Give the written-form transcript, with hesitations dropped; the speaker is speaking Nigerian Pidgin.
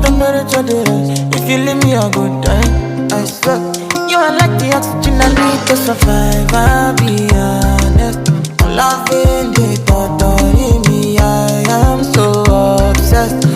temperature dey rise. If you leave me, I go die. I swear. You are like the oxygen I need to survive. I'll be honest. Loving the thought of me, I am so obsessed.